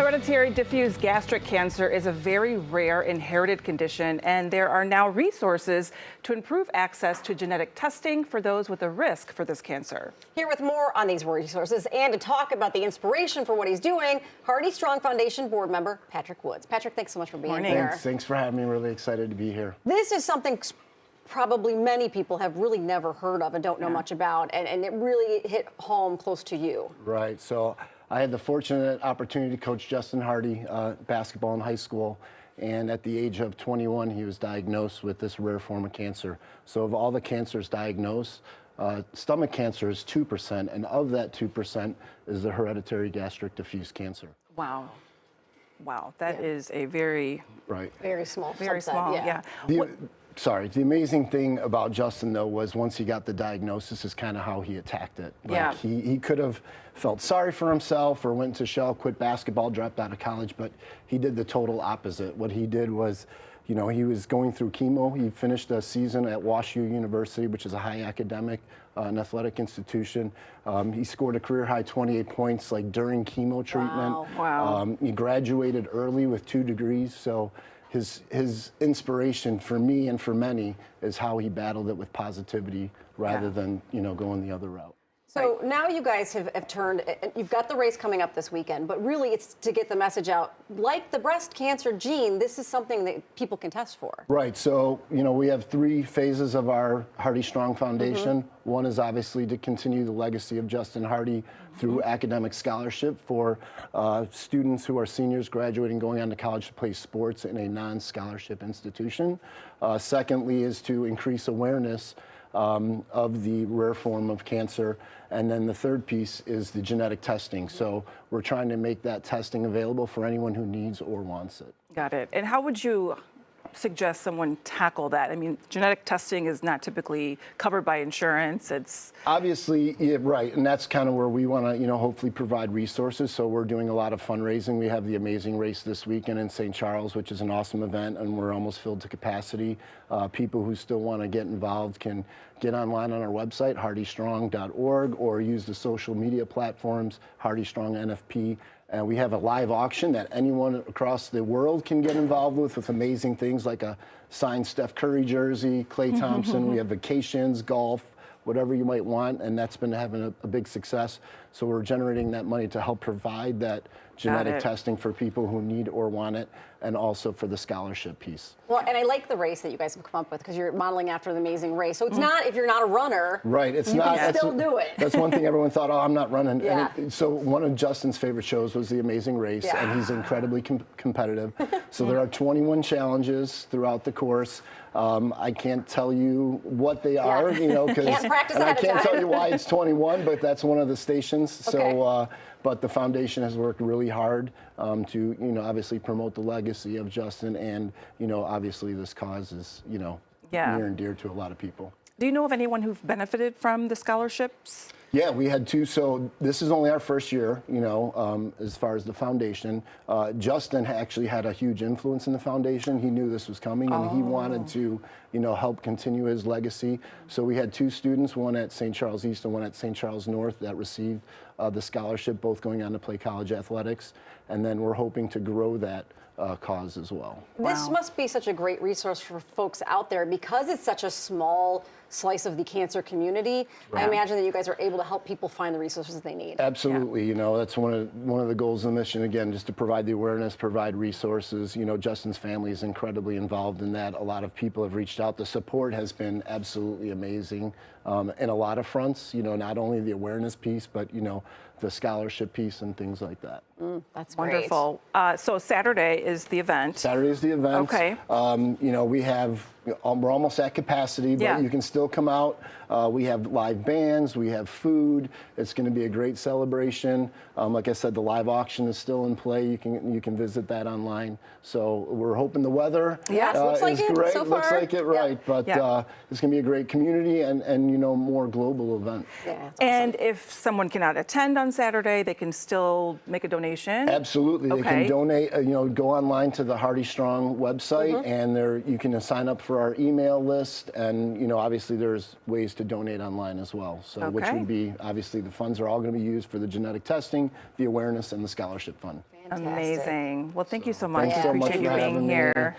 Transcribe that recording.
Hereditary diffuse gastric cancer is a very rare inherited condition, and there are now resources to improve access to genetic testing for those with a risk for this cancer. Here with more on these resources and to talk about the inspiration for what he's doing, Hearty Strong Foundation board member Patrick Woods. Patrick, thanks so much for being here. Thanks for having me. Really excited to be here. This is something probably many people have really never heard of and don't know much about, and it really hit home close to you. Right. So I had the fortunate opportunity to coach Justin Hardy basketball in high school, and at the age of 21, he was diagnosed with this rare form of cancer. So of all the cancers diagnosed, stomach cancer is 2%, and of that 2% is the hereditary gastric diffuse cancer. Wow. Wow, that is a very small small, yeah. The amazing thing about Justin, though, was once he got the diagnosis is kind of how he attacked it. He could have felt sorry for himself or went to shell, quit basketball, dropped out of college, but he did the total opposite. What he did was, he was going through chemo. He finished a season at WashU University, which is a high academic and athletic institution. He scored a career-high 28 points during chemo treatment. Wow. He graduated early with 2 degrees, so his inspiration for me and for many is how he battled it with positivity rather than going the other route. So now you guys have turned, you've got the race coming up this weekend, but really it's to get the message out. Like the breast cancer gene, this is something that people can test for. Right. So, we have 3 phases of our Hearty Strong Foundation. One is obviously to continue the legacy of Justin Hardy through academic scholarship for students who are seniors graduating, going on to college to play sports in a non-scholarship institution. Secondly is to increase awareness of the rare form of cancer. And then the third piece is the genetic testing. So we're trying to make that testing available for anyone who needs or wants it. Got it. And how would you suggest someone tackle that? I mean, genetic testing is not typically covered by insurance. It's obviously, right, and that's kind of where we want to, hopefully provide resources. So we're doing a lot of fundraising. We have the amazing race this weekend in St. Charles, which is an awesome event, and we're almost filled to capacity. People who still want to get involved can get online on our website, heartystrong.org, or use the social media platforms, Hearty Strong NFP. And we have a live auction that anyone across the world can get involved with amazing things like a signed Steph Curry jersey, Klay Thompson. We have vacations, golf, whatever you might want, and that's been having a big success. So we're generating that money to help provide that genetic testing for people who need or want it, and also for the scholarship piece. Well, and I like the race that you guys have come up with because you're modeling after the amazing race. So it's not, if you're not a runner, right? It's you not. can still do it. That's one thing everyone thought, oh, I'm not running. Yeah. So one of Justin's favorite shows was The Amazing Race, and he's incredibly competitive. So there are 21 challenges throughout the course. I can't tell you what they are, because I can't tell you why it's 21, but that's one of the stations. Okay. So, but the foundation has worked really hard to, obviously promote the legacy of Justin, and obviously this cause is, near and dear to a lot of people. Do you know of anyone who've benefited from the scholarships? Yeah, we had 2. So this is only our first year, as far as the foundation. Justin actually had a huge influence in the foundation. He knew this was coming, and he wanted to, help continue his legacy. So we had 2 students, one at St. Charles East and one at St. Charles North, that received the scholarship, both going on to play college athletics. And then we're hoping to grow that cause as well. This must be such a great resource for folks out there because it's such a small slice of the cancer community. Right. I imagine that you guys are able to help people find the resources they need. Absolutely. That's one of the goals of the mission, again, just to provide the awareness, provide resources. Justin's family is incredibly involved in that. A lot of people have reached out. The support has been absolutely amazing in a lot of fronts, not only the awareness piece, but, the scholarship piece and things like that. That's great. Wonderful. So Saturday is the event. Saturday is the event. Okay. We're almost at capacity, but you can still come out. We have live bands, we have food. It's going to be a great celebration. Like I said, the live auction is still in play. You can visit that online. So we're hoping the weather looks like is it great. so far. Looks like it, right? But it's going to be a great community and more global event. Yeah, and if someone cannot attend on Saturday, they can still make a donation? Absolutely. They can donate, go online to the Hearty Strong website, and you can sign up for for our email list, and obviously there's ways to donate online as well. So which Okay. would be, obviously the funds are all going to be used for the genetic testing, the awareness, and the scholarship fund. Fantastic. Amazing. Well, thank you so much. Thanks We so much appreciate for you being having me. here.